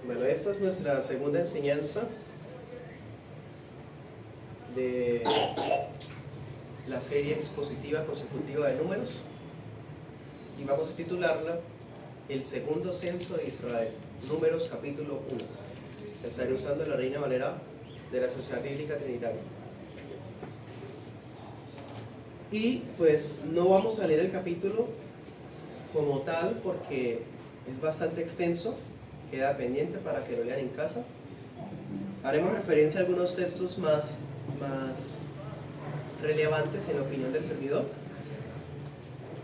Bueno, esta es nuestra segunda enseñanza de la serie expositiva consecutiva de números y vamos a titularla El segundo censo de Israel, Números capítulo 1. Estaré usando la Reina Valera de la Sociedad Bíblica Trinitaria. Y pues no vamos a leer el capítulo como tal porque es bastante extenso, queda pendiente para que lo lean en casa. Haremos referencia a algunos textos más relevantes en la opinión del servidor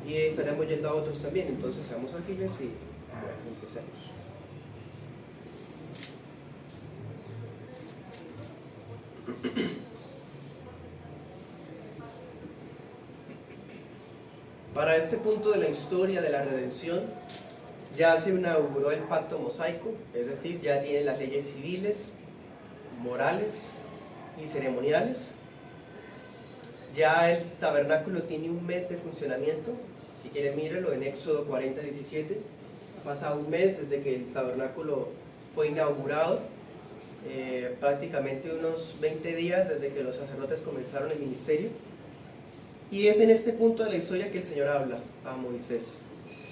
y estaremos yendo a otros también. Entonces seamos ágiles y bueno, empecemos. Para este punto de la historia de la redención ya se inauguró el pacto mosaico, es decir, ya tienen las leyes civiles, morales y ceremoniales. Ya el tabernáculo tiene un mes de funcionamiento. Si quieren mírenlo en Éxodo 40:17. Pasa un mes desde que el tabernáculo fue inaugurado, prácticamente unos 20 días desde que los sacerdotes comenzaron el ministerio. Y es en este punto de la historia que el Señor habla a Moisés.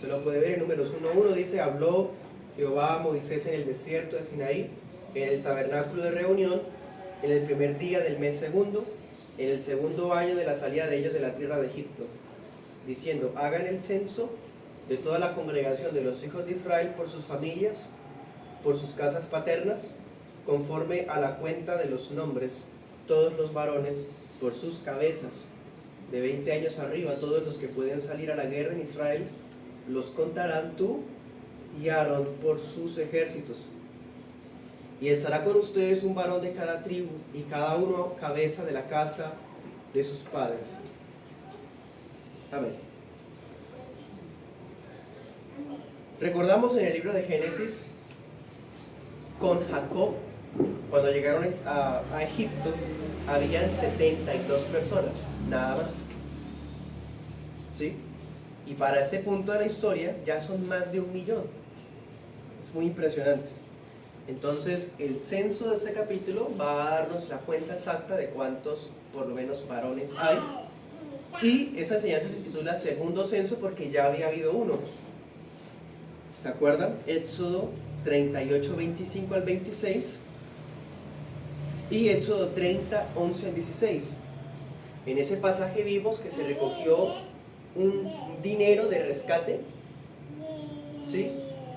Se lo puede ver en Números 1:1, dice: habló Jehová a Moisés en el desierto de Sinaí, en el tabernáculo de reunión, en el primer día del mes segundo, en el segundo año de la salida de ellos de la tierra de Egipto, diciendo: hagan el censo de toda la congregación de los hijos de Israel por sus familias, por sus casas paternas, conforme a la cuenta de los nombres, todos los varones por sus cabezas, de 20 años arriba, todos los que pueden salir a la guerra en Israel, los contarán tú y Aarón por sus ejércitos. Y estará con ustedes un varón de cada tribu, y cada uno cabeza de la casa de sus padres. Amén. Recordamos en el libro de Génesis, con Jacob, cuando llegaron a Egipto, habían 72 personas, nada más. ¿Sí? Y para este punto de la historia ya son más de 1 millón. Es muy impresionante. Entonces el censo de este capítulo va a darnos la cuenta exacta de cuántos, por lo menos, varones hay. Y esa enseñanza se titula Segundo Censo porque ya había habido uno. ¿Se acuerdan? Éxodo 38:25 al 26 y Éxodo 30:11 al 16. En ese pasaje vimos que se recogió un dinero de rescate, ¿sí?,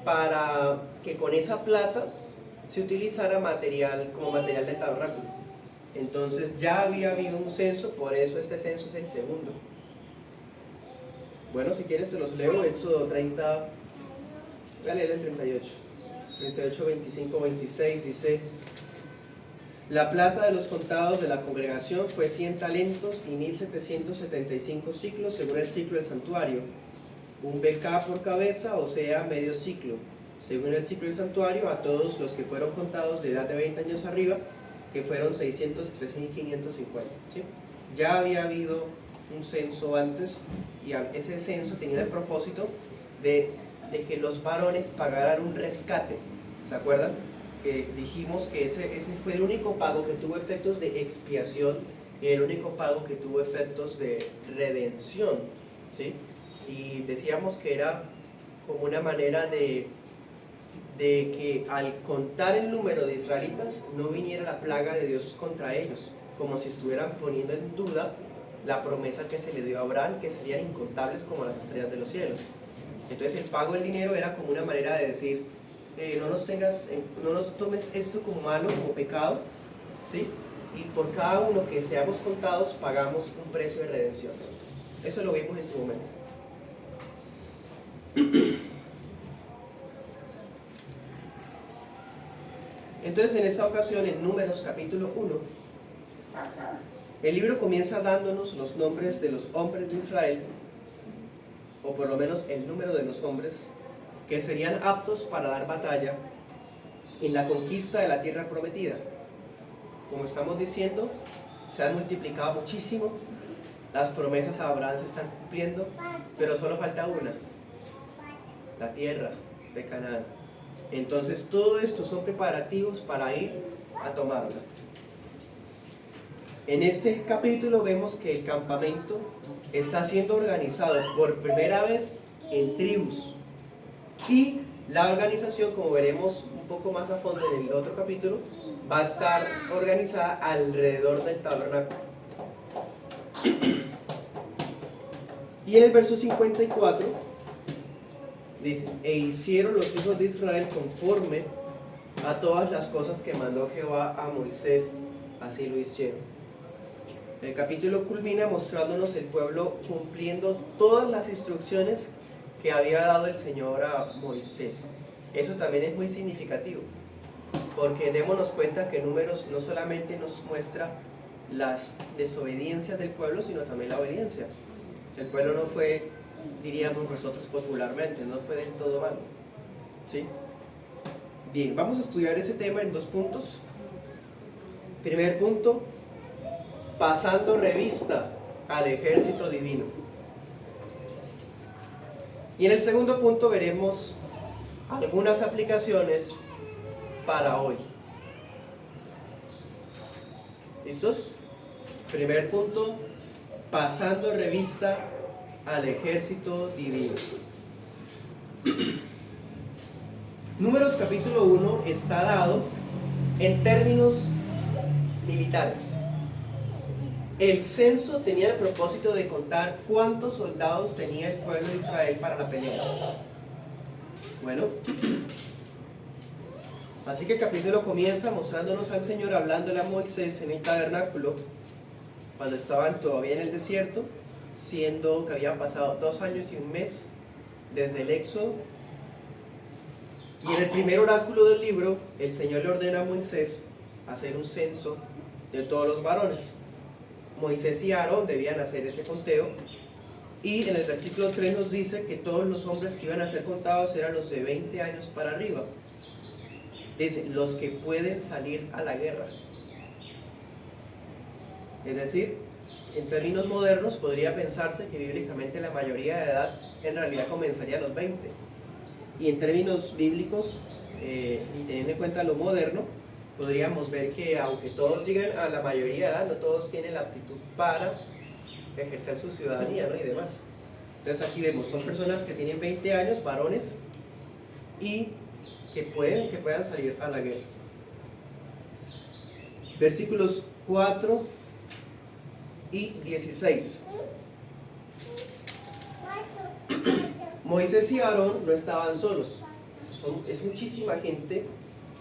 para que con esa plata se utilizara como material del tabernáculo. Entonces ya había habido un censo, por eso este censo es el segundo. Bueno, si quieres se los leo. Éxodo 30, voy a leer el 38, 25, 26, dice: la plata de los contados de la congregación fue 100 talentos y 1775 ciclos según el ciclo del santuario, un becá por cabeza, o sea, medio ciclo, según el ciclo del santuario, a todos los que fueron contados de edad de 20 años arriba, que fueron 603.550. ¿Sí? Ya había habido un censo antes, y ese censo tenía el propósito de que los varones pagaran un rescate. ¿Se acuerdan? Que dijimos que ese fue el único pago que tuvo efectos de expiación y el único pago que tuvo efectos de redención, ¿sí? Y decíamos que era como una manera de que al contar el número de israelitas no viniera la plaga de Dios contra ellos, como si estuvieran poniendo en duda la promesa que se le dio a Abraham, que serían incontables como las estrellas de los cielos. Entonces el pago del dinero era como una manera de decir: no nos tomes esto como malo, como pecado, ¿sí? Y por cada uno que seamos contados pagamos un precio de redención. Eso lo vimos en su momento. Entonces en esta ocasión, en Números capítulo 1, el libro comienza dándonos los nombres de los hombres de Israel, o por lo menos el número de los hombres que serían aptos para dar batalla en la conquista de la tierra prometida. Como estamos diciendo, se han multiplicado muchísimo, las promesas a Abraham se están cumpliendo, pero solo falta una: la tierra de Canaán. Entonces todo esto son preparativos para ir a tomarla. En este capítulo vemos que el campamento está siendo organizado por primera vez en tribus, y la organización, como veremos un poco más a fondo en el otro capítulo, va a estar organizada alrededor del tabernáculo. Y en el verso 54 dice: e hicieron los hijos de Israel conforme a todas las cosas que mandó Jehová a Moisés, así lo hicieron. El capítulo culmina mostrándonos el pueblo cumpliendo todas las instrucciones que había dado el Señor a Moisés. Eso también es muy significativo, porque démonos cuenta que Números no solamente nos muestra las desobediencias del pueblo, sino también la obediencia. El pueblo no fue, diríamos nosotros popularmente, no fue del todo malo, ¿sí? Bien, vamos a estudiar ese tema en 2 puntos. Primer punto: pasando revista al ejército divino. Y en el segundo punto veremos algunas aplicaciones para hoy. ¿Listos? Primer punto: pasando revista al ejército divino. Números capítulo 1 está dado en términos militares. El censo tenía el propósito de contar cuántos soldados tenía el pueblo de Israel para la pelea. Bueno, así que el capítulo comienza mostrándonos al Señor hablándole a Moisés en el tabernáculo, cuando estaban todavía en el desierto, siendo que habían pasado 2 años y 1 mes desde el Éxodo. Y en el primer oráculo del libro, el Señor le ordena a Moisés hacer un censo de todos los varones. Moisés y Aarón debían hacer ese conteo, y en el versículo 3 nos dice que todos los hombres que iban a ser contados eran los de 20 años para arriba. Dice, los que pueden salir a la guerra. Es decir, en términos modernos podría pensarse que bíblicamente la mayoría de edad en realidad comenzaría a los 20. Y en términos bíblicos, y teniendo en cuenta lo moderno, podríamos ver que aunque todos lleguen a la mayoría de edad, no todos tienen la aptitud para ejercer su ciudadanía, ¿no? Y demás. Entonces aquí vemos, son personas que tienen 20 años, varones, y que puedan salir a la guerra. Versículos 4 y 16. Moisés y Aarón no estaban solos. Es muchísima gente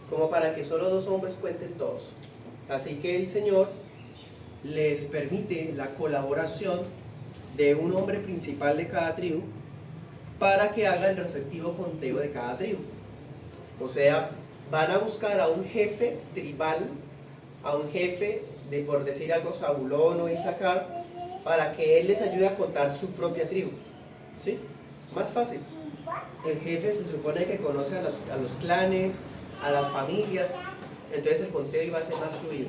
como para que solo 2 hombres cuenten todos. Así que el Señor les permite la colaboración de un hombre principal de cada tribu para que haga el respectivo conteo de cada tribu. O sea, van a buscar a un jefe tribal, a un jefe de, por decir algo, Zabulón o Isaacar, para que él les ayude a contar su propia tribu. ¿Sí? Más fácil. El jefe se supone que conoce a los clanes, a las familias, entonces el conteo iba a ser más fluido.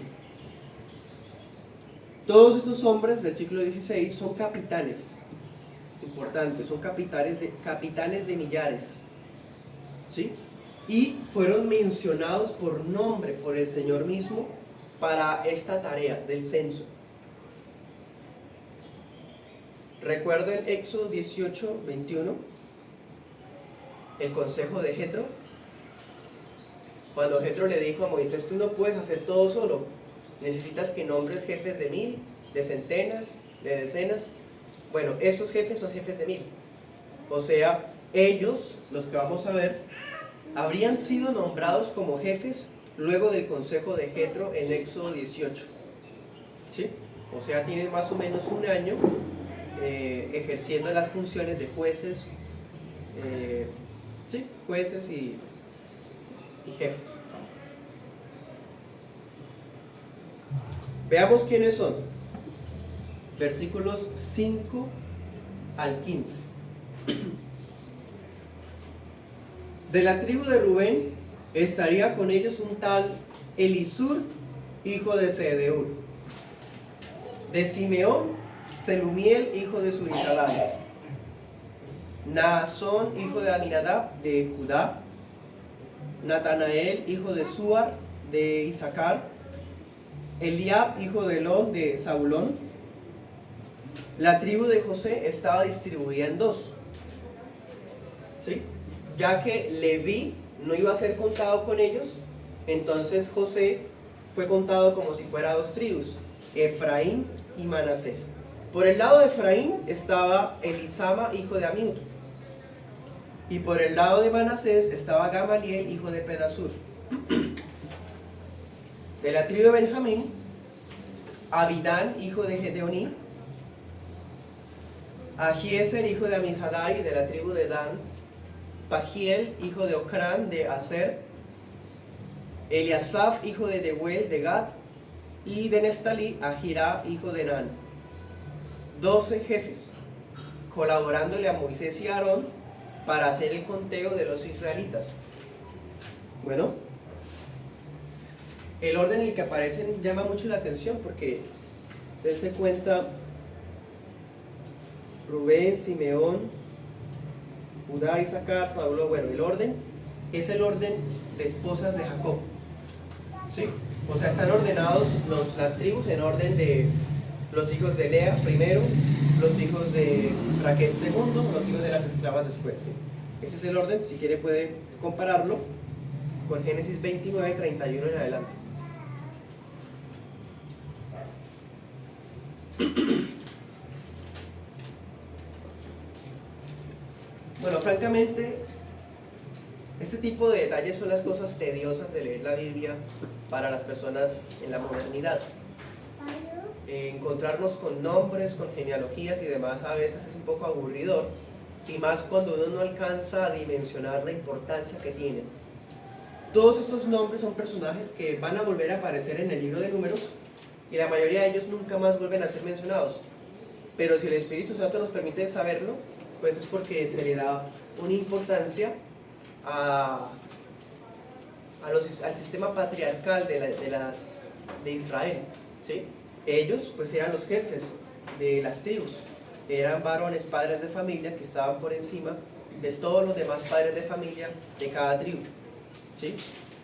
Todos estos hombres, versículo 16, son capitanes. Importante, son capitanes de millares. ¿Sí? Y fueron mencionados por nombre por el Señor mismo para esta tarea del censo. ¿Recuerdan Éxodo 18, 21? El consejo de Jetro. Cuando Jetro le dijo a Moisés, tú no puedes hacer todo solo, necesitas que nombres jefes de 1000, de centenas, de decenas. Bueno, estos jefes son jefes de 1000. O sea, ellos, los que vamos a ver, habrían sido nombrados como jefes luego del consejo de Jetro en Éxodo 18. ¿Sí? O sea, tienen más o menos 1 año ejerciendo las funciones de jueces, sí, jueces y jefes. Veamos quiénes son. Versículos 5 al 15. De la tribu de Rubén estaría con ellos un tal Elisur, hijo de Sedeur. De Simeón, Selumiel, hijo de Zurisadai. Naasón, hijo de Aminadab, de Judá. Natanael, hijo de Suar, de Isaacar, Eliab, hijo de Elón, de Zabulón. La tribu de José estaba distribuida en dos, ¿sí? Ya que Leví no iba a ser contado con ellos, entonces José fue contado como si fuera dos tribus, Efraín y Manasés. Por el lado de Efraín estaba Elisama, hijo de Amiud, y por el lado de Manasés estaba Gamaliel, hijo de Pedasur. De la tribu de Benjamín, Abidán, hijo de Gedeoní, Ahieser, hijo de Amisadai, de la tribu de Dan, Pagiel, hijo de Ocrán, de Aser, Eliasaf, hijo de Deuel, de Gad, y de Neftalí, Ahirá, hijo de Nan. 12 jefes, colaborándole a Moisés y Aarón para hacer el conteo de los israelitas. Bueno, el orden en el que aparecen llama mucho la atención porque dense cuenta: Rubén, Simeón, Judá, Isaacar, Zabulón. Bueno, el orden es el orden de esposas de Jacob, ¿sí? O sea, están ordenados las tribus en orden de los hijos de Lea primero, los hijos de Raquel segundo, los hijos de las esclavas después, ¿sí? Este es el orden. Si quiere puede compararlo con Génesis 29, 31 en adelante. Bueno, francamente, este tipo de detalles son las cosas tediosas de leer la Biblia para las personas en la modernidad. Encontrarnos con nombres, con genealogías y demás a veces es un poco aburridor, y más cuando uno no alcanza a dimensionar la importancia que tienen. Todos estos nombres son personajes que van a volver a aparecer en el libro de Números, y la mayoría de ellos nunca más vuelven a ser mencionados. Pero si el Espíritu Santo nos permite saberlo, pues es porque se le da una importancia al sistema patriarcal de Israel, ¿sí? Ellos pues eran los jefes de las tribus, eran varones, padres de familia, que estaban por encima de todos los demás padres de familia de cada tribu, ¿sí?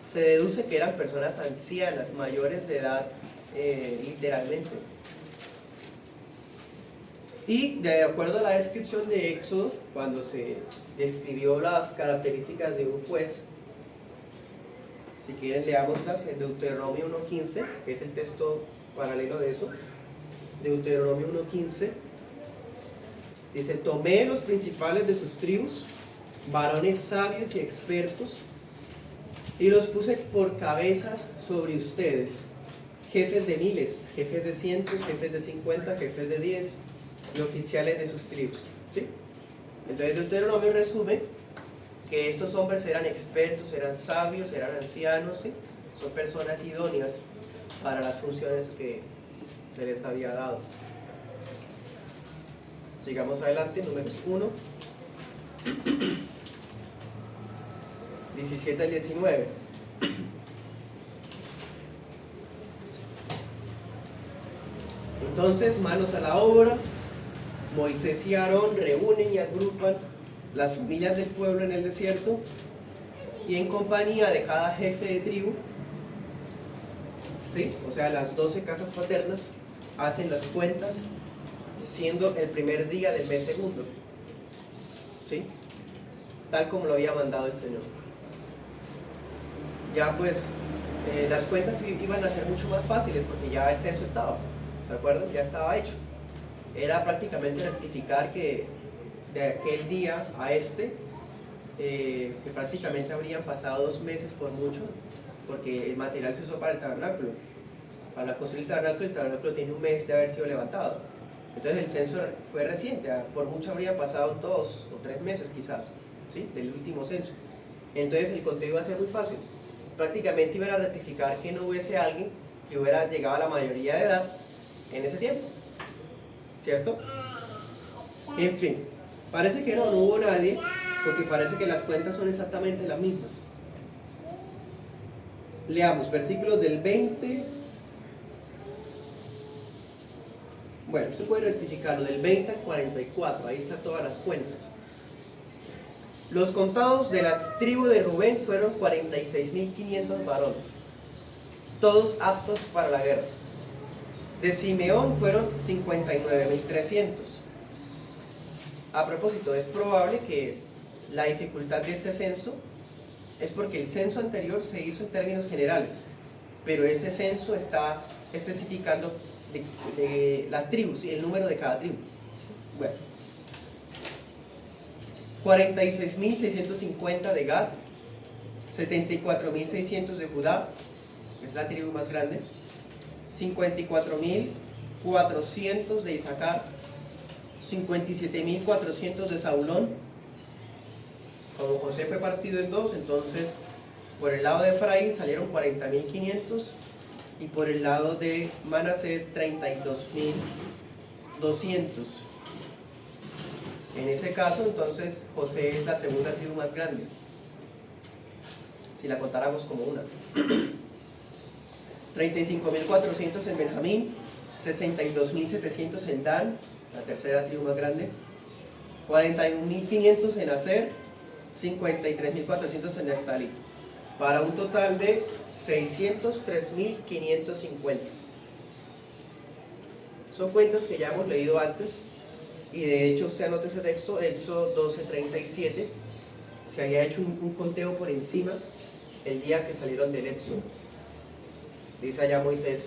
Se deduce que eran personas ancianas, mayores de edad, literalmente. Y de acuerdo a la descripción de Éxodo, cuando se describió las características de un juez, si quieren leámoslas en Deuteronomio 1.15, que es el texto paralelo de eso. Deuteronomio 1.15 dice: tomé los principales de sus tribus, varones sabios y expertos, y los puse por cabezas sobre ustedes, jefes de miles, jefes de cientos, jefes de 50, jefes de 10, y oficiales de sus tribus, ¿sí? Entonces Deuteronomio resume que estos hombres eran expertos, eran sabios, eran ancianos, ¿sí? Son personas idóneas para las funciones que se les había dado. Sigamos adelante, Números 1, 17 al 19. Entonces, manos a la obra, Moisés y Aarón reúnen y agrupan las familias del pueblo en el desierto, y en compañía de cada jefe de tribu, ¿sí? O sea, las 12 casas paternas, hacen las cuentas, siendo el primer día del mes segundo, ¿sí? Tal como lo había mandado el Señor. Ya pues, las cuentas iban a ser mucho más fáciles porque ya el censo estaba, ¿se acuerdan? Ya estaba hecho. Era prácticamente rectificar que de aquel día a que prácticamente habrían pasado 2 meses por mucho, porque el material se usó para el tabernáculo. Para construir el tabernáculo tiene 1 mes de haber sido levantado. Entonces el censo fue reciente, por mucho habrían pasado 2 o 3 meses quizás, ¿sí? Del último censo. Entonces el conteo iba a ser muy fácil. Prácticamente iban a rectificar que no hubiese alguien que hubiera llegado a la mayoría de edad en ese tiempo, ¿cierto? En fin, parece que no hubo nadie, porque parece que las cuentas son exactamente las mismas. Leamos versículos del 20. Bueno, se puede rectificarlo del 20 al 44, ahí están todas las cuentas. Los contados de la tribu de Rubén fueron 46.500 varones, todos aptos para la guerra. De Simeón fueron 59.300. A propósito, es probable que la dificultad de este censo es porque el censo anterior se hizo en términos generales, pero este censo está especificando de las tribus y el número de cada tribu. Bueno, 46.650 de Gad, 74.600 de Judá, es la tribu más grande, 54.400 de Isaacar, 57.400 de Zabulón. Como José fue partido en dos, entonces por el lado de Efraín salieron 40.500 y por el lado de Manasés 32.200. En ese caso, entonces, José es la segunda tribu más grande, si la contáramos como una. 35.400 en Benjamín, 62.700 en Dan, la tercera tribu más grande, 41.500 en Aser, 53.400 en Neftalí, para un total de 603.550. Son cuentas que ya hemos leído antes. Y de hecho usted anota ese texto, Éxodo 12:37, se había hecho un conteo por encima el día que salieron del Éxodo. Dice allá Moisés,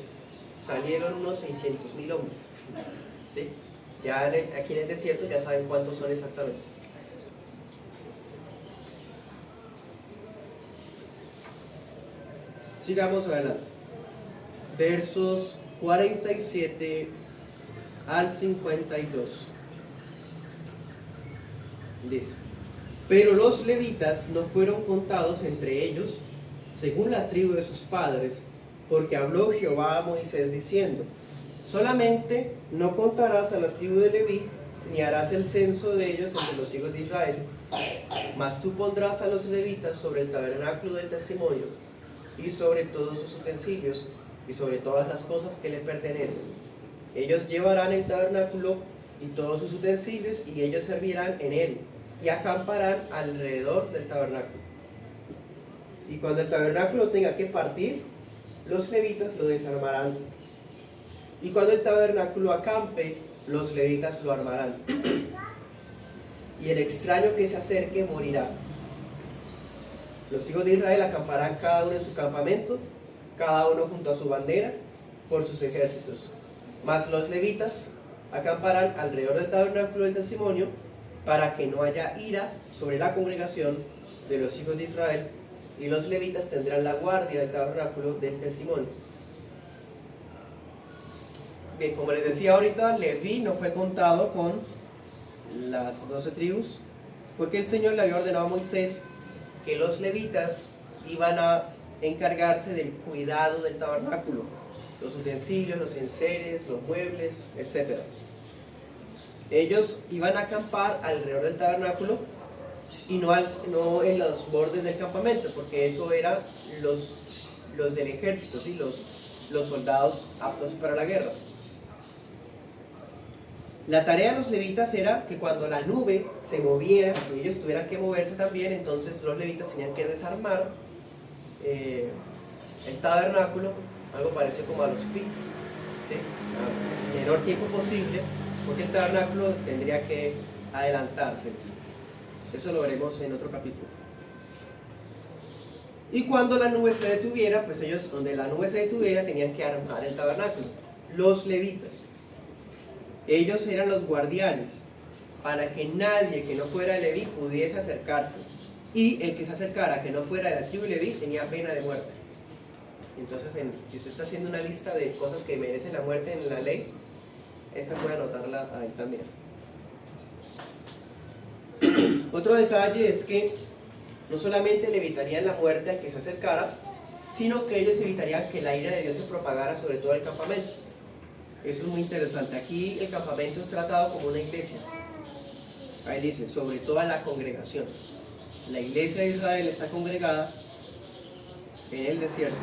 salieron unos 600.000 hombres. ¿Sí? Ya aquí en el desierto ya saben cuántos son exactamente. Sigamos adelante. Versos 47 al 52. Dice, pero los levitas no fueron contados entre ellos según la tribu de sus padres, porque habló Jehová a Moisés diciendo, solamente no contarás a la tribu de Leví, ni harás el censo de ellos entre los hijos de Israel, mas tú pondrás a los levitas sobre el tabernáculo del testimonio, y sobre todos sus utensilios, y sobre todas las cosas que le pertenecen. Ellos llevarán el tabernáculo y todos sus utensilios, y ellos servirán en él, y acamparán alrededor del tabernáculo. Y cuando el tabernáculo tenga que partir, los levitas lo desarmarán. Y cuando el tabernáculo acampe, los levitas lo armarán. Y el extraño que se acerque morirá. Los hijos de Israel acamparán cada uno en su campamento, cada uno junto a su bandera, por sus ejércitos. Mas los levitas acamparán alrededor del tabernáculo del testimonio, para que no haya ira sobre la congregación de los hijos de Israel, y los levitas tendrán la guardia del tabernáculo del testimonio. Bien, como les decía ahorita, Leví no fue contado con las 12 tribus, porque el Señor le había ordenado a Moisés que los levitas iban a encargarse del cuidado del tabernáculo, los utensilios, los enseres, los muebles, etc. Ellos iban a acampar alrededor del tabernáculo y no en los bordes del campamento, porque eso eran los del ejército, ¿sí? los soldados aptos para la guerra. La tarea de los levitas era que cuando la nube se moviera y ellos tuvieran que moverse también, entonces los levitas tenían que desarmar el tabernáculo, algo parecido como a los pits, ¿sí? En el menor tiempo posible, porque el tabernáculo tendría que adelantarse. Eso lo veremos en otro capítulo. Y cuando la nube se detuviera, pues ellos, donde la nube se detuviera, tenían que armar el tabernáculo. Los levitas, ellos eran los guardianes, para que nadie que no fuera de Leví pudiese acercarse. Y el que se acercara, que no fuera de la tribu de Leví, tenía pena de muerte. Entonces, si usted está haciendo una lista de cosas que merecen la muerte en la ley, esta puede anotarla ahí también. Otro detalle es que no solamente le evitarían la muerte al que se acercara, sino que ellos evitarían que la ira de Dios se propagara sobre todo el campamento. Eso es muy interesante. Aquí el campamento es tratado como una iglesia. Ahí dice, sobre toda la congregación. La iglesia de Israel está congregada en el desierto.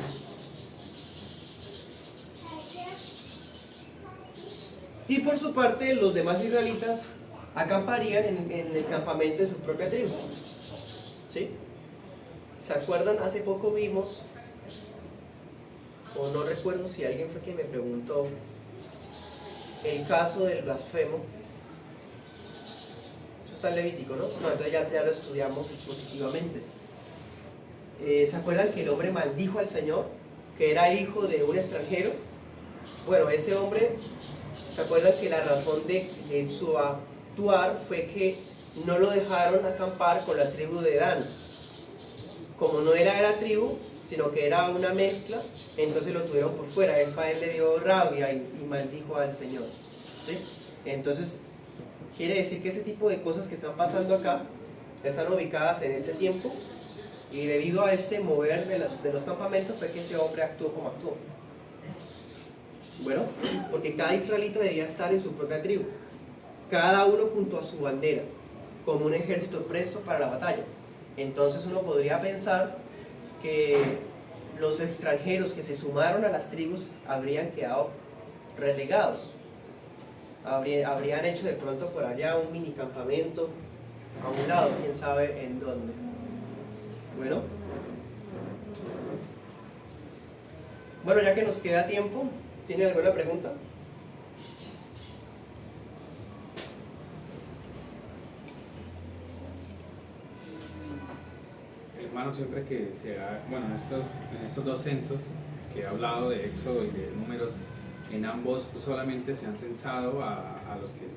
Y por su parte, los demás israelitas acamparían en el campamento de su propia tribu. ¿Se acuerdan? Hace poco vimos, o no recuerdo si alguien fue quien me preguntó, el caso del blasfemo. Eso está en Levítico, ¿no? No, entonces ya lo estudiamos expositivamente. ¿Se acuerdan que el hombre maldijo al Señor? Que era hijo de un extranjero. Bueno, ese hombre, ¿se acuerdan que la razón de su actuar fue que no lo dejaron acampar con la tribu de Dan? Como no era de la tribu, sino que era una mezcla, entonces lo tuvieron por fuera. Eso a él le dio rabia y maldijo al Señor, ¿sí? Entonces, quiere decir que ese tipo de cosas que están pasando acá están ubicadas en este tiempo, y debido a este mover de los campamentos fue que ese hombre actuó como actuó. Bueno, porque cada israelita debía estar en su propia tribu, cada uno junto a su bandera, como un ejército presto para la batalla. Entonces uno podría pensar que los extranjeros que se sumaron a las tribus habrían quedado relegados, habrían hecho de pronto por allá un mini campamento a un lado, quién sabe en dónde. Bueno, ya que nos queda tiempo, ¿tienen alguna pregunta? Hermano, siempre que se ha, bueno, en estos dos censos que he hablado de Éxodo y de Números, en ambos solamente se han censado a los que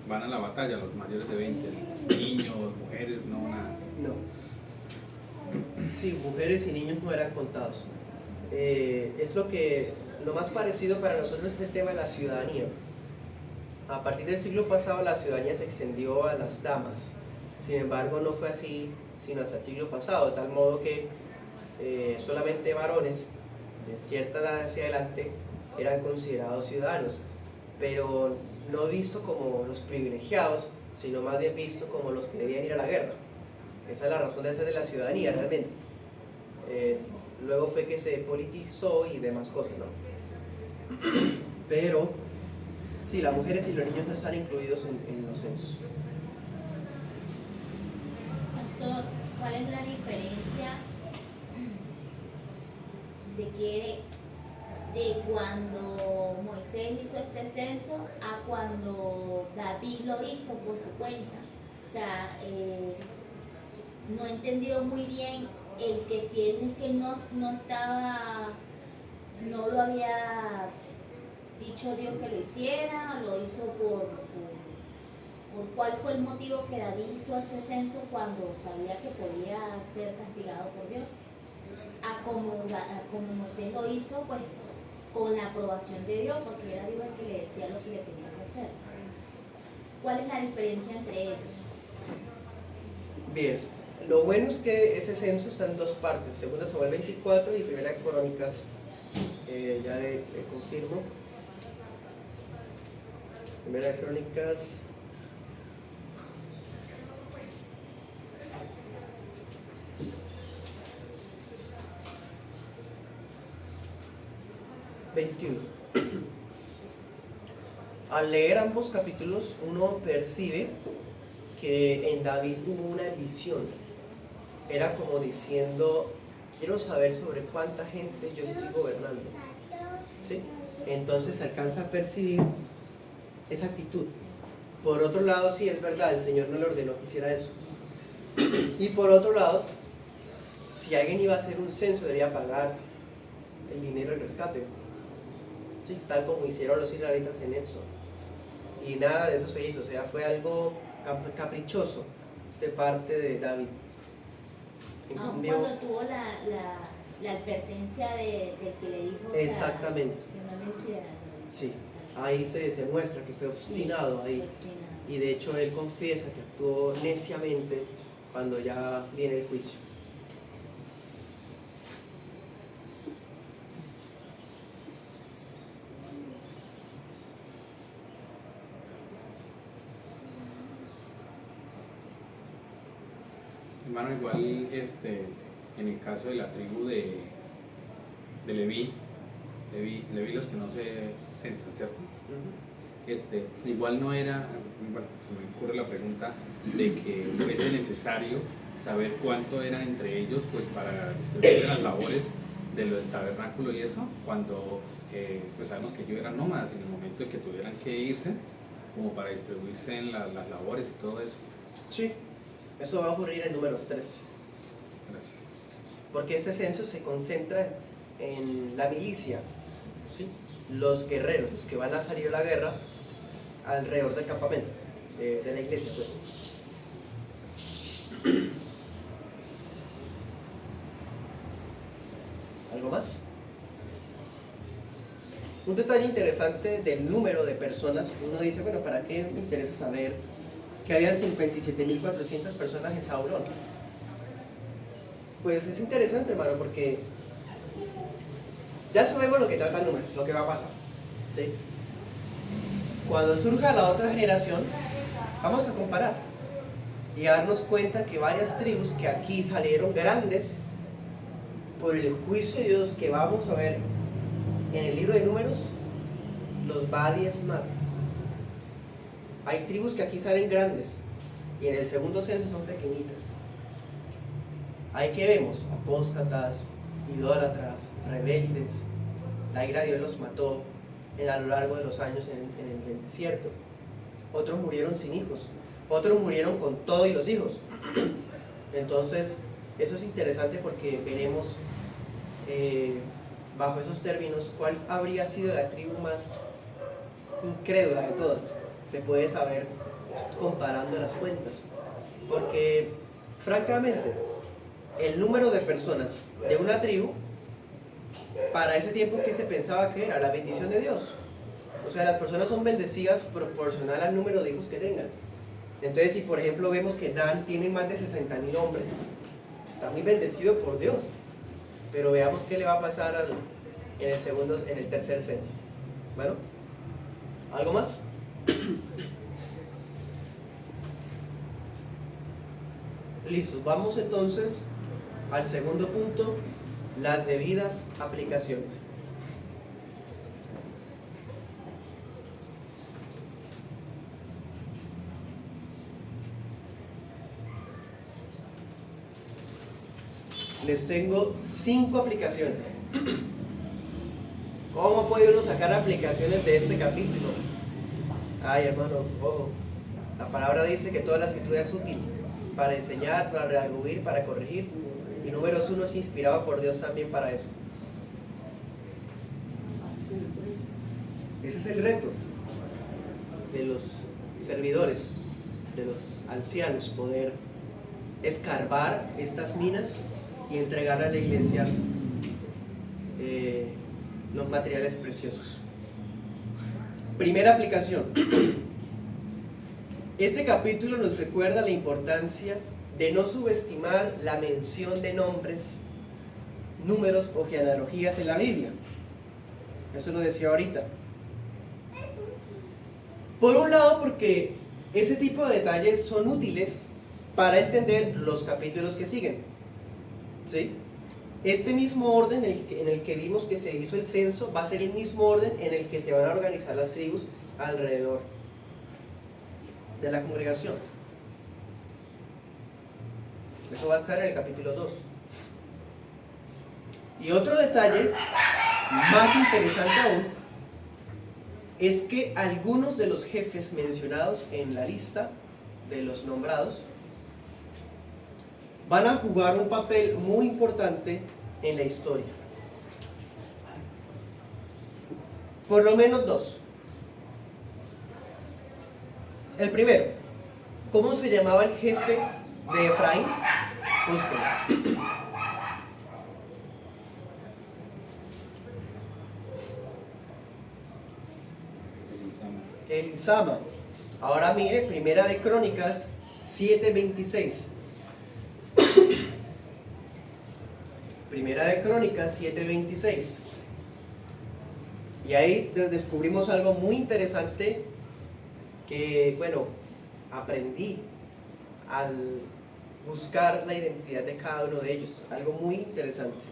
van a la batalla, los mayores de 20, niños, mujeres, no nada. No. Sí, mujeres y niños no eran contados. Es lo más parecido para nosotros es el tema de la ciudadanía. A partir del siglo pasado la ciudadanía se extendió a las damas. Sin embargo, no fue así sino hasta el siglo pasado, de tal modo que solamente varones de cierta edad hacia adelante eran considerados ciudadanos, pero no visto como los privilegiados, sino más bien visto como los que debían ir a la guerra. Esa es la razón de ser de la ciudadanía realmente. Luego fue que se politizó y demás cosas, ¿no? Pero sí, las mujeres y los niños no están incluidos en los censos. Pastor, ¿cuál es la diferencia, si se quiere, de cuando Moisés hizo este censo a cuando David lo hizo por su cuenta? O sea, no he entendido muy bien el que si él que no lo había dicho Dios que lo hiciera, lo hizo por cuál fue el motivo que David hizo ese censo cuando sabía que podía ser castigado por Dios, a como Moisés lo hizo, pues con la aprobación de Dios, porque era Dios el que le decía lo que le tenía que hacer. ¿Cuál es la diferencia entre ellos? Bien, lo bueno es que ese censo está en dos partes, segunda Samuel 24 y primera Crónicas, ya le confirmo. Primera Crónicas 21. Al leer ambos capítulos uno percibe que en David hubo una visión. Era como diciendo, quiero saber sobre cuánta gente yo estoy gobernando, ¿sí? Entonces se alcanza a percibir esa actitud. Por otro lado, sí, es verdad, el Señor no le ordenó que hiciera eso. Y por otro lado, si alguien iba a hacer un censo, debía pagar el dinero del rescate, ¿sí? Tal como hicieron los israelitas en Éxodo. Y nada de eso se hizo, o sea, fue algo caprichoso de parte de David. Aun cuando tuvo la advertencia del que le dijo, exactamente, o sea, que no le hiciera. Sí, ahí se muestra que fue obstinado, sí, ahí. Obstinado. Y de hecho él confiesa que actuó neciamente cuando ya viene el juicio. Hermano, igual en el caso de la tribu de Leví, los que no se censan, ¿cierto? Igual no era, bueno, se me ocurre la pregunta de que fuese necesario saber cuánto eran entre ellos, pues para distribuir las labores de lo del tabernáculo y eso, cuando pues sabemos que ellos eran nómadas en el momento de que tuvieran que irse, como para distribuirse en las labores y todo eso. Sí, eso va a ocurrir en Números 3. Gracias. Porque este censo se concentra en la milicia, ¿sí? Los guerreros, los que van a salir a la guerra alrededor del campamento, de la iglesia, pues. ¿Algo más? Un detalle interesante del número de personas, uno dice, bueno, ¿para qué me interesa saber que habían 57.400 personas en Zabulón? Pues es interesante, hermano, porque ya sabemos lo que tratan números, lo que va a pasar, ¿sí? Cuando surja la otra generación, vamos a comparar y a darnos cuenta que varias tribus que aquí salieron grandes por el juicio de Dios que vamos a ver en el libro de Números, los va a diezmar. Hay tribus que aquí salen grandes y en el segundo censo son pequeñitas. Ahí que vemos apóstatas, idólatras, rebeldes. La ira de Dios los mató a lo largo de los años en el desierto. Otros murieron sin hijos, otros murieron con todo y los hijos. Entonces, eso es interesante porque veremos bajo esos términos cuál habría sido la tribu más incrédula de todas. Se puede saber comparando las cuentas, porque francamente el número de personas de una tribu para ese tiempo, que se pensaba que era la bendición de Dios. O sea, las personas son bendecidas proporcional al número de hijos que tengan. Entonces, si por ejemplo vemos que Dan tiene más de 60.000 hombres, está muy bendecido por Dios. Pero veamos qué le va a pasar en el tercer censo. Bueno, ¿algo más? Listo, vamos entonces al segundo punto, las debidas aplicaciones. Les tengo 5 aplicaciones. ¿Cómo puede uno sacar aplicaciones de este capítulo? Ay, hermano, ojo. La palabra dice que toda la escritura es útil para enseñar, para redarguir, para corregir. Y Números 1 es inspirado por Dios también para eso. Ese es el reto de los servidores, de los ancianos, poder escarbar estas minas y entregar a la iglesia los materiales preciosos. Primera aplicación. Este capítulo nos recuerda la importancia de no subestimar la mención de nombres, números o genealogías en la Biblia. Eso lo decía ahorita. Por un lado, porque ese tipo de detalles son útiles para entender los capítulos que siguen. ¿Sí? Este mismo orden en el que vimos que se hizo el censo va a ser el mismo orden en el que se van a organizar las tribus alrededor de la congregación. Eso va a estar en el capítulo 2. Y otro detalle más interesante aún es que algunos de los jefes mencionados en la lista de los nombrados van a jugar un papel muy importante en la historia. Por lo menos 2. El primero, ¿cómo se llamaba el jefe de Efraín? Busquen. Elisama. Ahora mire, Primera de Crónicas 7:26. Primera de Crónicas 7:26. Y ahí descubrimos algo muy interesante que, bueno, aprendí al buscar la identidad de cada uno de ellos. Algo muy interesante.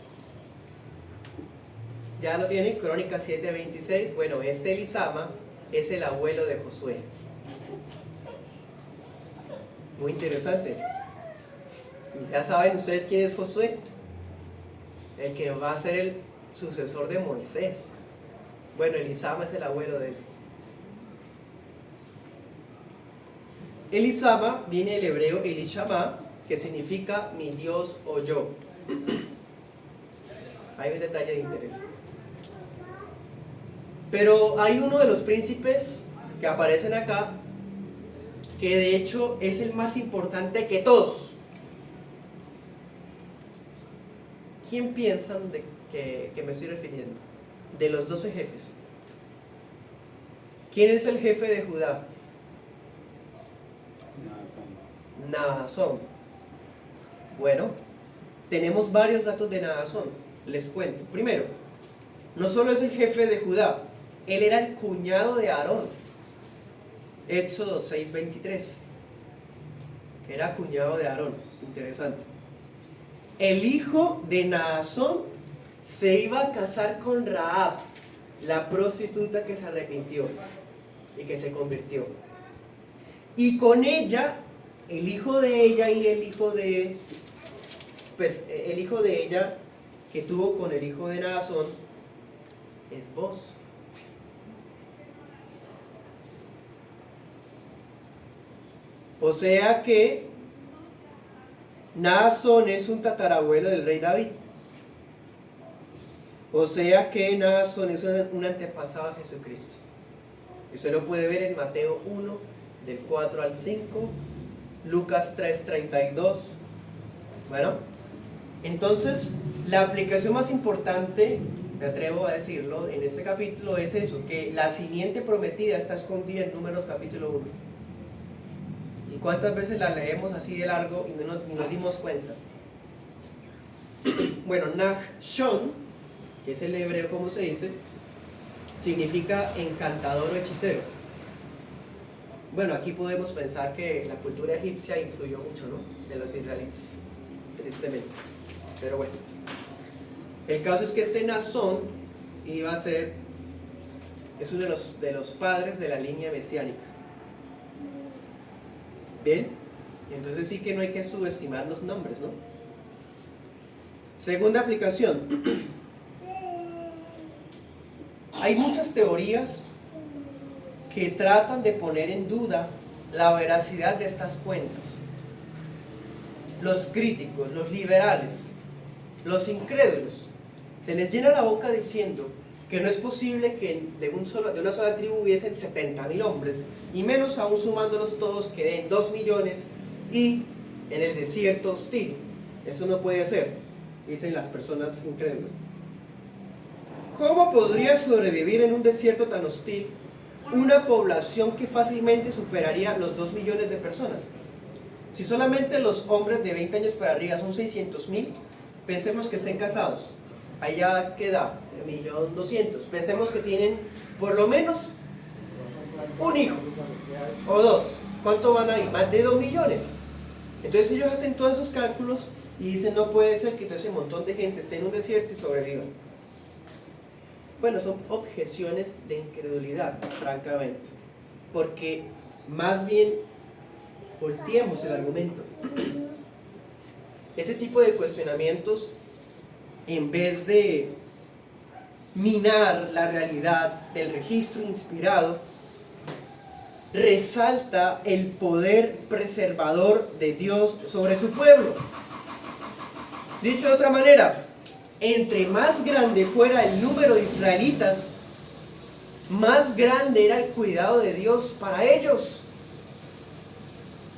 ¿Ya lo tienen? Crónicas 7:26. Bueno, este Elisama es el abuelo de Josué. Muy interesante. Y ya saben ustedes quién es Josué, el que va a ser el sucesor de Moisés. Bueno, Elisama es el abuelo de él. Elisama viene del hebreo Elishama, que significa mi Dios o yo. Hay un detalle de interés. Pero hay uno de los príncipes que aparecen acá, que de hecho es el más importante que todos. ¿Quién piensan de que me estoy refiriendo? De los 12 jefes. ¿Quién es el jefe de Judá? Naasón. Bueno, tenemos varios datos de Naasón. Les cuento. Primero, no solo es el jefe de Judá, él era el cuñado de Aarón. Éxodo 6:23. Era cuñado de Aarón. Interesante. El hijo de Naasón se iba a casar con Rahab, la prostituta que se arrepintió y que se convirtió. Y con ella, el hijo de ella y el hijo de ella que tuvo con el hijo de Naasón es Boz. O sea que Naasón es un tatarabuelo del rey David. O sea que Naasón es un antepasado a Jesucristo. Eso lo puede ver en Mateo 1, del 4 al 5, Lucas 3:32. Bueno, entonces la aplicación más importante, me atrevo a decirlo, en este capítulo es eso, que la simiente prometida está escondida en Números capítulo 1. ¿Y cuántas veces la leemos así de largo y no nos dimos cuenta? Bueno, Nachshon, que es el hebreo como se dice, significa encantador o hechicero. Bueno, aquí podemos pensar que la cultura egipcia influyó mucho, ¿no?, de los israelitas, tristemente. Pero bueno, el caso es que este Naasón iba a ser, es uno de los padres de la línea mesiánica. Bien, entonces sí que no hay que subestimar los nombres, ¿no? Segunda aplicación. Hay muchas teorías que tratan de poner en duda la veracidad de estas cuentas. Los críticos, los liberales, los incrédulos, se les llena la boca diciendo que no es posible que de una sola tribu hubiesen 70.000 hombres, y menos aún sumándolos todos que den 2 millones y en el desierto hostil. Eso no puede ser, dicen las personas incrédulas. ¿Cómo podría sobrevivir en un desierto tan hostil una población que fácilmente superaría los 2 millones de personas? Si solamente los hombres de 20 años para arriba son 600.000, pensemos que estén casados. Ahí ya queda 1.200.000. Pensemos que tienen por lo menos un hijo o dos. ¿Cuánto van a ir? Más de 2 millones. Entonces ellos hacen todos esos cálculos y dicen, no puede ser que todo ese montón de gente esté en un desierto y sobreviva. Bueno, son objeciones de incredulidad, francamente, porque más bien volteemos el argumento. Ese tipo de cuestionamientos, en vez de minar la realidad del registro inspirado, resalta el poder preservador de Dios sobre su pueblo. Dicho de otra manera, entre más grande fuera el número de israelitas, más grande era el cuidado de Dios para ellos.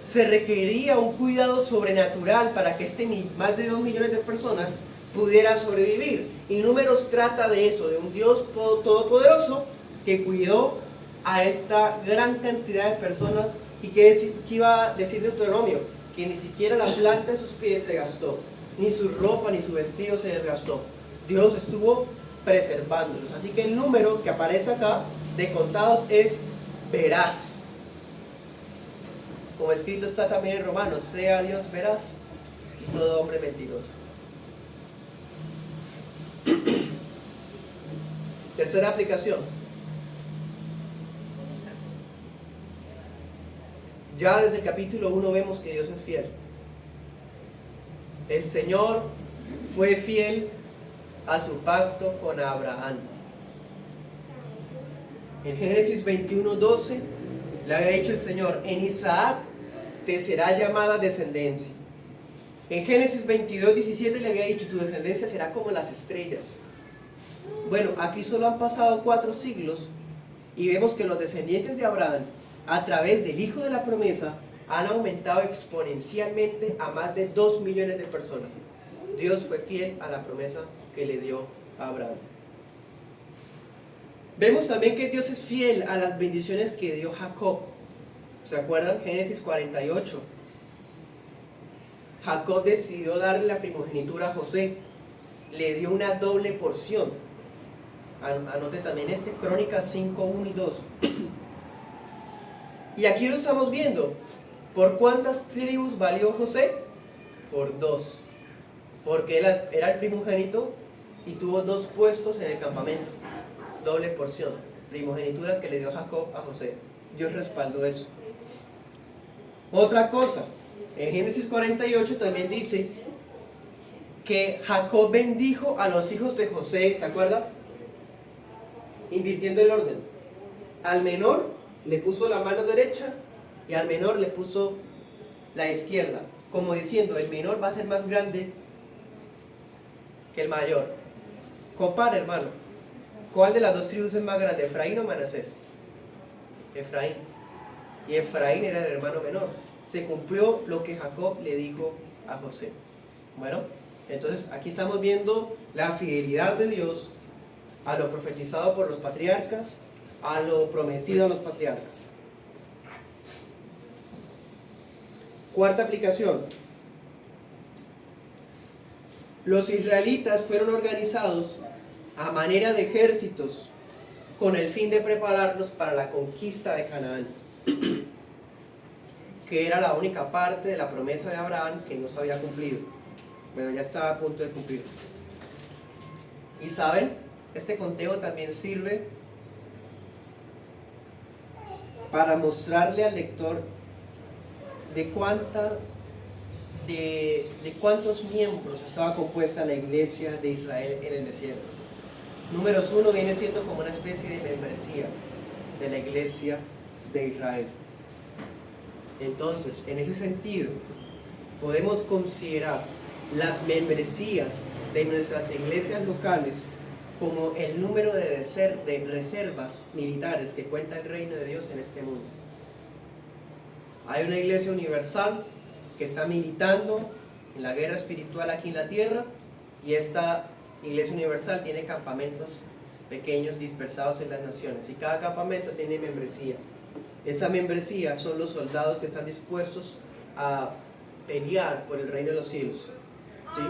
Se requería un cuidado sobrenatural para que más de 2 millones de personas pudiera sobrevivir. Y Números trata de eso, de un Dios todopoderoso que cuidó a esta gran cantidad de personas. ¿Y qué iba a decir Deuteronomio? Que ni siquiera la planta de sus pies se gastó, ni su ropa ni su vestido se desgastó. Dios estuvo preservándolos. Así que el número que aparece acá de contados es veraz. Como escrito está también en Romanos, sea Dios veraz y todo hombre mentiroso. Tercera aplicación. Ya desde el capítulo 1 vemos que Dios es fiel. El Señor fue fiel a su pacto con Abraham. En Génesis 21:12 le había dicho el Señor: en Isaac te será llamada descendencia. En Génesis 22:17 le había dicho: tu descendencia será como las estrellas. Bueno, aquí solo han pasado 4 siglos y vemos que los descendientes de Abraham, a través del Hijo de la promesa, han aumentado exponencialmente a más de 2 millones de personas. Dios fue fiel a la promesa que le dio a Abraham. Vemos también que Dios es fiel a las bendiciones que dio Jacob. ¿Se acuerdan? Génesis 48. Jacob decidió darle la primogenitura a José. Le dio una doble porción. Anote también Crónicas 5, 1 y 2. Y aquí lo estamos viendo. ¿Por cuántas tribus valió José? Por 2. Porque él era el primogénito y tuvo 2 puestos en el campamento. Doble porción. Primogenitura que le dio Jacob a José. Dios respaldó eso. Otra cosa. En Génesis 48 también dice que Jacob bendijo a los hijos de José. ¿Se acuerda? Invirtiendo el orden. Al menor le puso la mano derecha y al menor le puso la izquierda, como diciendo: el menor va a ser más grande que el mayor. Compare, hermano, ¿cuál de las 2 tribus es más grande, Efraín o Manasés? Efraín. Y Efraín era el hermano menor. Se cumplió lo que Jacob le dijo a José. Bueno, entonces aquí estamos viendo la fidelidad de Dios a lo profetizado por los patriarcas, a lo prometido a los patriarcas. Cuarta aplicación. Los israelitas fueron organizados a manera de ejércitos con el fin de prepararlos para la conquista de Canaán, que era la única parte de la promesa de Abraham que no se había cumplido, pero ya estaba a punto de cumplirse. Y saben, este conteo también sirve para mostrarle al lector de cuántos miembros estaba compuesta la iglesia de Israel en el desierto. Números 1 viene siendo como una especie de membresía de la iglesia de Israel. Entonces, en ese sentido, podemos considerar las membresías de nuestras iglesias locales como el número de reservas militares que cuenta el reino de Dios en este mundo. Hay una iglesia universal que está militando en la guerra espiritual aquí en la tierra, y esta iglesia universal tiene campamentos pequeños dispersados en las naciones, y cada campamento tiene membresía. Esa membresía son los soldados que están dispuestos a pelear por el reino de los cielos. ¿Sí?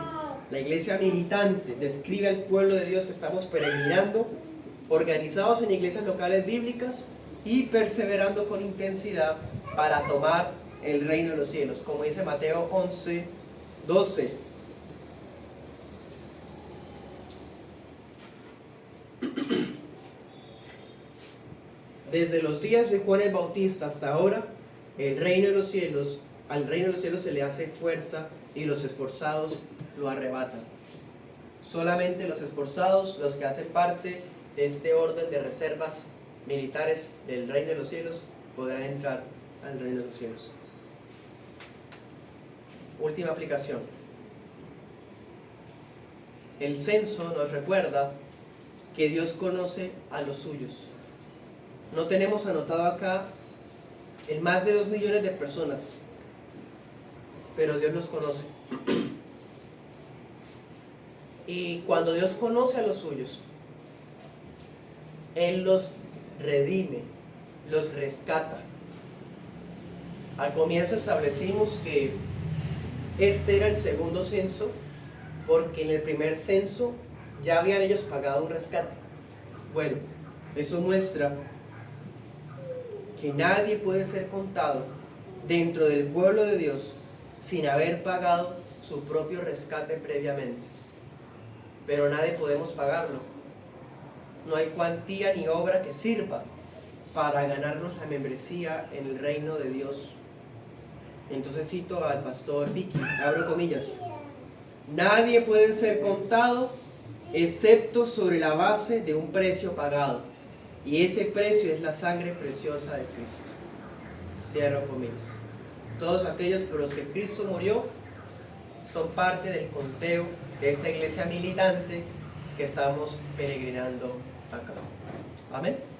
La iglesia militante describe al pueblo de Dios que estamos peregrinando, organizados en iglesias locales bíblicas y perseverando con intensidad para tomar el reino de los cielos, como dice Mateo 11, 12. Desde los días de Juan el Bautista hasta ahora, al reino de los cielos se le hace fuerza y los esforzados lo arrebatan. Solamente los esforzados, los que hacen parte de este orden de reservas militares del reino de los cielos, podrán entrar al reino de los cielos. Última aplicación. El censo nos recuerda que Dios conoce a los suyos. No tenemos anotado acá el más de 2 millones de personas, pero Dios los conoce. Y cuando Dios conoce a los suyos, Él los redime, los rescata. Al comienzo establecimos que este era el segundo censo, porque en el primer censo ya habían ellos pagado un rescate. Bueno, eso muestra que nadie puede ser contado dentro del pueblo de Dios sin haber pagado su propio rescate previamente. Pero nadie podemos pagarlo. No hay cuantía ni obra que sirva para ganarnos la membresía en el reino de Dios. Entonces cito al pastor Vicky, abro comillas: Nadie puede ser contado excepto sobre la base de un precio pagado. Y ese precio es la sangre preciosa de Cristo. Cierro comillas. Todos aquellos por los que Cristo murió son parte del conteo de esta iglesia militante que estamos peregrinando acá. Amén.